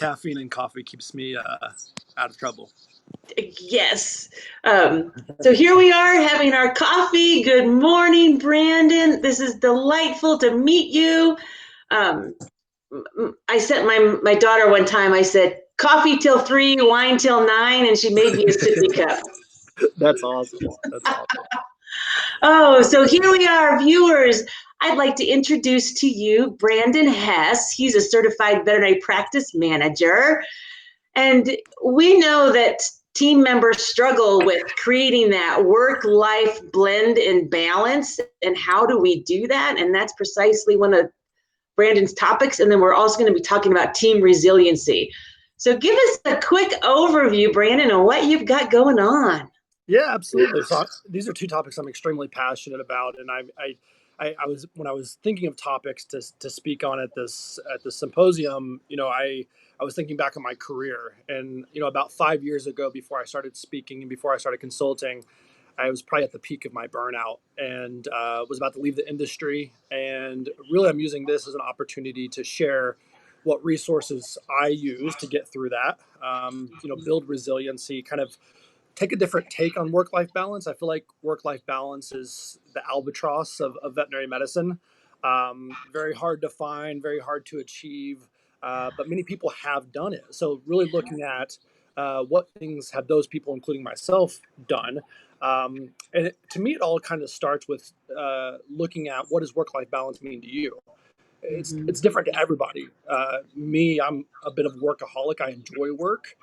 caffeine and coffee keeps me out of trouble. Yes. So here we are having our coffee. Good morning, Brandon. This is delightful to meet you. Um, I sent my daughter one time, I said, coffee till 3, wine till 9, and she made me a sippy cup. That's awesome. That's awesome. Oh, so here we are, viewers. I'd like to introduce to you Brandon Hess. He's a certified veterinary practice manager. And we know that team members struggle with creating that work-life blend and balance. And how do we do that? And that's precisely one of Brandon's topics. And then we're also going to be talking about team resiliency. So give us a quick overview, Brandon, on what you've got going on. Yeah, absolutely. So these are two topics I'm extremely passionate about, and I was when I was thinking of topics to speak on at this symposium. I was thinking back on my career, and about 5 years ago, before I started speaking and before I started consulting, I was probably at the peak of my burnout and was about to leave the industry. And really, I'm using this as an opportunity to share what resources I use to get through that. Build resiliency, kind of take a different take on work-life balance. I feel like work-life balance is the albatross of veterinary medicine. Very hard to find, very hard to achieve, but many people have done it. So really looking at what things have those people, including myself, done. To me, it all kind of starts with looking at what does work-life balance mean to you. It's different to everybody. Me, I'm a bit of a workaholic. I enjoy work.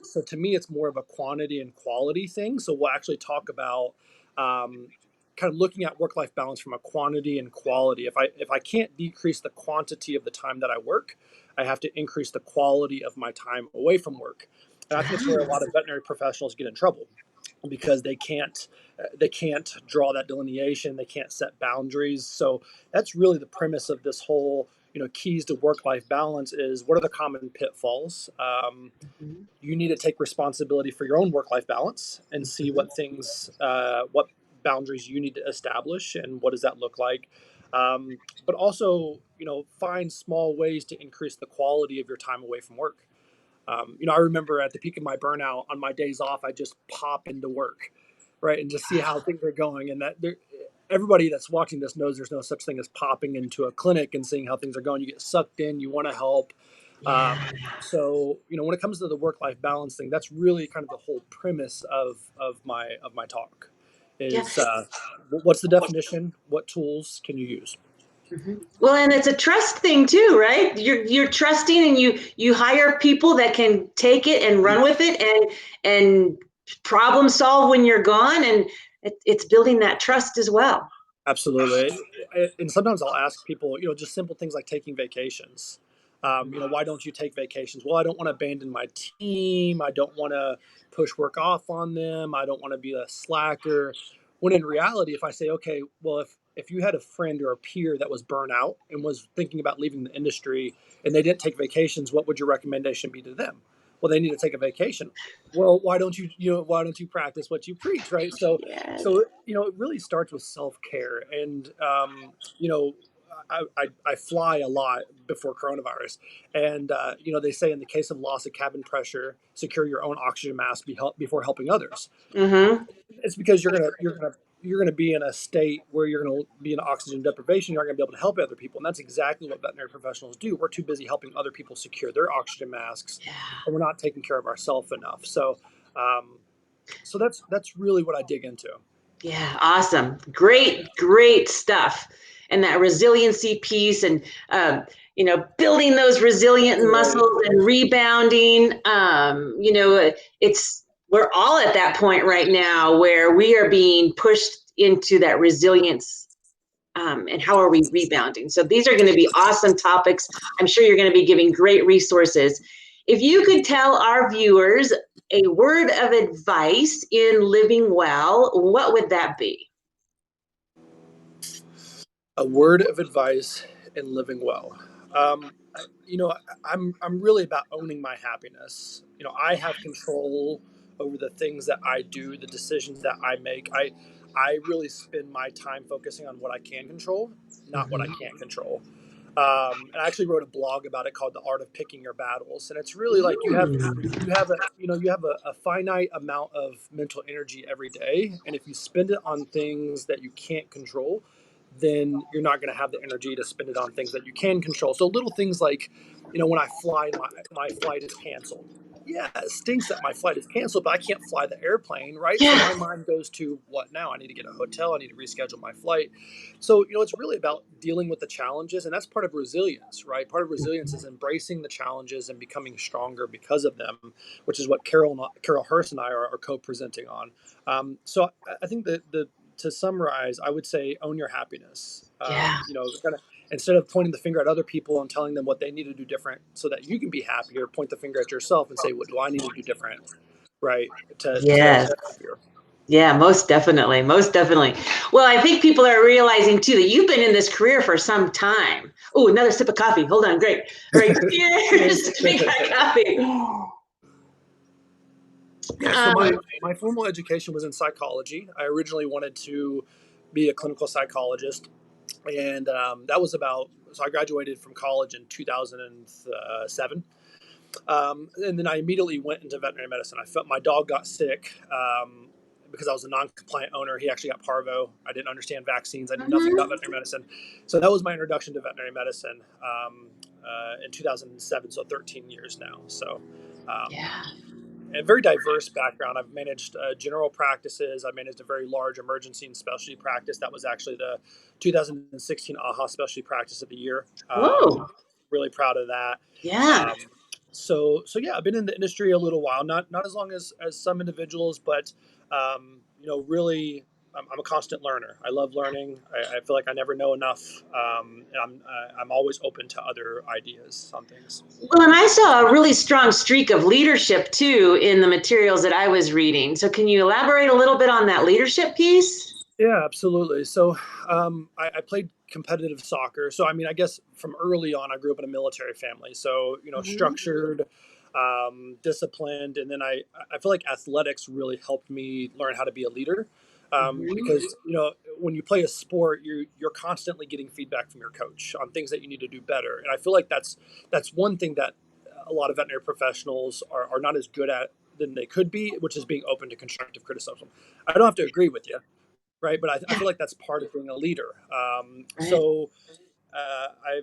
So to me, it's more of a quantity and quality thing. So we'll actually talk about kind of looking at work-life balance from a quantity and quality. If I can't decrease the quantity of the time that I work, I have to increase the quality of my time away from work. And I think that's where a lot of veterinary professionals get in trouble because they can't draw that delineation, they can't set boundaries. So that's really the premise of this whole keys to work-life balance is what are the common pitfalls. You need to take responsibility for your own work-life balance and see what boundaries you need to establish and what does that look like. But also find small ways to increase the quality of your time away from work. I remember at the peak of my burnout, on my days off, I just pop into work, right, and just see how things are going. And everybody that's watching this knows there's no such thing as popping into a clinic and seeing how things are going. You get sucked in, you want to help. So when it comes to the work-life balance thing, that's really kind of the whole premise of my talk. Is what's the definition? What tools can you use? Well, and it's a trust thing too, right? You're trusting, and you hire people that can take it and run with it and problem solve when you're gone, and it's building that trust as well. Absolutely. And sometimes I'll ask people, just simple things like taking vacations. Why don't you take vacations? Well, I don't want to abandon my team. I don't want to push work off on them. I don't want to be a slacker. When in reality, if I say, okay, well, if you had a friend or a peer that was burnt out and was thinking about leaving the industry and they didn't take vacations, what would your recommendation be to them? Well, they need to take a vacation. Well, why don't you practice what you preach, right? So Yes. so it really starts with self-care. And I fly a lot before coronavirus, and they say in the case of loss of cabin pressure, secure your own oxygen mask before helping others. Mm-hmm. It's because you're gonna be in a state where you're gonna be in oxygen deprivation. You're not gonna be able to help other people, and that's exactly what veterinary professionals do. We're too busy helping other people secure their oxygen masks, Yeah. and we're not taking care of ourselves enough. So that's really what I dig into. Yeah, awesome. Great stuff. And that resiliency piece and, building those resilient Right. muscles and rebounding. We're all at that point right now where we are being pushed into that resilience. And how are we rebounding? So these are going to be awesome topics. I'm sure you're going to be giving great resources. If you could tell our viewers a word of advice in living well, what would that be? A word of advice in living well. Um, I'm really about owning my happiness. I have control over the things that I do, the decisions that I make. I really spend my time focusing on what I can control, not what I Mhm. can't control. And I actually wrote a blog about it called "The Art of Picking Your Battles," and it's really like Mm. you have a finite amount of mental energy every day, and if you spend it on things that you can't control, then you're not going to have the energy to spend it on things that you can control. So little things like, when I fly, my flight is canceled. Yeah, it stinks that my flight is canceled, but I can't fly the airplane, right? So Yeah, my mind goes to what now? I need to get a hotel. I need to reschedule my flight. So, it's really about dealing with the challenges, and that's part of resilience, right? Part of resilience is embracing the challenges and becoming stronger because of them, which is what Carol Hurst and I are co-presenting on. So I think that to summarize, I would say own your happiness. yeah, Kind of instead of pointing the finger at other people and telling them what they need to do different so that you can be happier, point the finger at yourself and say, what do I need to do different, right? To yes. be happier. Yeah, most definitely. Most definitely. Well, I think people are realizing too that you've been in this career for some time. Oh, another sip of coffee. Hold on. Great. All right. Cheers. Drink my coffee. Yeah, so my formal education was in psychology. I originally wanted to be a clinical psychologist, and that was so I graduated from college in 2007. And then I immediately went into veterinary medicine. I felt my dog got sick because I was a non-compliant owner. He actually got parvo. I didn't understand vaccines. I knew nothing about Mhm. veterinary medicine. So that was my introduction to veterinary medicine in 2007. So 13 years now. So um, Yeah. a very diverse background. I've managed general practices. I managed a very large emergency and specialty practice. That was actually the 2016 AHA Specialty Practice of the Year. Whoa. Really proud of that. Yeah. So yeah, I've been in the industry a little while. Not as long as some individuals, but really, I'm a constant learner. I love learning. I feel like I never know enough, and I'm always open to other ideas on things. Well, and I saw a really strong streak of leadership too in the materials that I was reading. So, can you elaborate a little bit on that leadership piece? Yeah, absolutely. So I played competitive soccer. So I mean, I guess from early on, I grew up in a military family. So Hmm. structured, disciplined, and then I feel like athletics really helped me learn how to be a leader. Hmm. Because when you play a sport, you're constantly getting feedback from your coach on things that you need to do better. And I feel like that's one thing that a lot of veterinary professionals are not as good at than they could be, which is being open to constructive criticism. I don't have to agree with you, right? But I Yeah. feel like that's part of being a leader. Right. I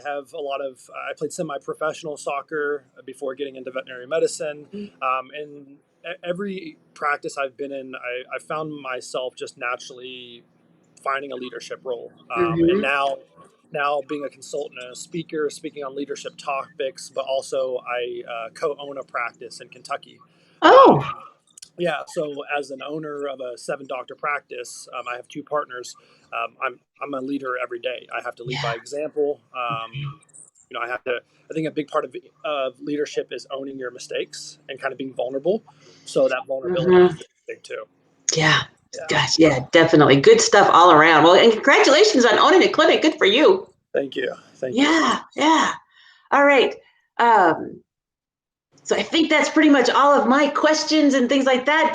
have a lot of I played semi-professional soccer before getting into veterinary medicine, and every practice I've been in, I found myself just naturally finding a leadership role, and Hmm. now being a consultant and a speaker, speaking on leadership topics, but also I co-own a practice in Kentucky. Oh. Um, yeah, so as an owner of a 7 doctor practice, I have 2 partners. I'm a leader every day. I have to lead by Yeah. example. I have to. I think a big part of leadership is owning your mistakes and kind of being vulnerable. So that vulnerability Hmm. is really big too. Yeah. Yeah. Gosh, yeah, definitely. Good stuff all around. Well, and congratulations on owning a clinic. Good for you. Thank you. Thank you. Yeah, yeah. All right. Um, So I think that's pretty much all of my questions and things like that.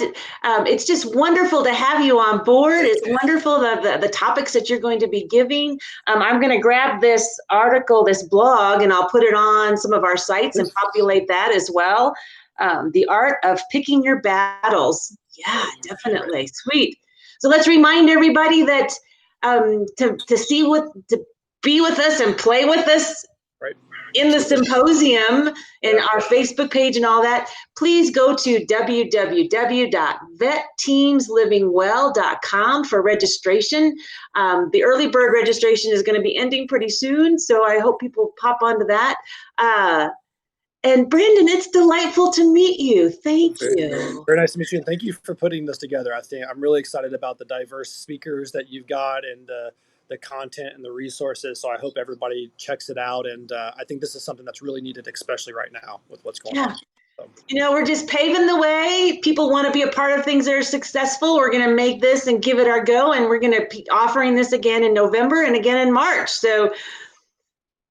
It's just wonderful to have you on board. Thank It's you. wonderful the topics that you're going to be giving. I'm going to grab this article, this blog, and I'll put it on some of our sites and Please. populate that as well. The art of picking your battles. Yeah, Right. Right. definitely. Sweet. So let's remind everybody that to see what to be with us and play with us Right. in the Absolutely. symposium in Yeah. our Facebook page and all that, please go to www.vetteamslivingwell.com for registration. The early bird registration is going to be ending pretty soon, so I hope people pop onto that. And Brandon, it's delightful to meet you. Thank Very, you. very nice to meet you, and thank you for putting this together. I think I'm really excited about the diverse speakers that you've got and the content and the resources. So I hope everybody checks it out, and I think this is something that's really needed, especially right now with what's going Yeah. on. So, We're just paving the way. People want to be a part of things that are successful. We're going to make this and give it our go. And we're going to be offering this again in November and again in March. So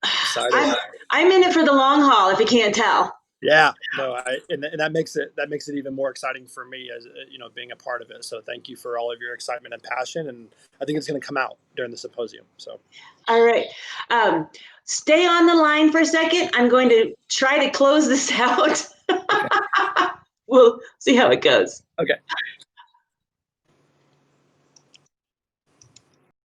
excited. I'm, I'm in it for the long haul, if you can't tell. Yeah, no, and that makes it even more exciting for me as being a part of it. So thank you for all of your excitement and passion, and I think it's going to come out during the symposium. So All right. Um, Stay on the line for a second. I'm going to try to close this out. Okay. We'll see how it goes. Okay.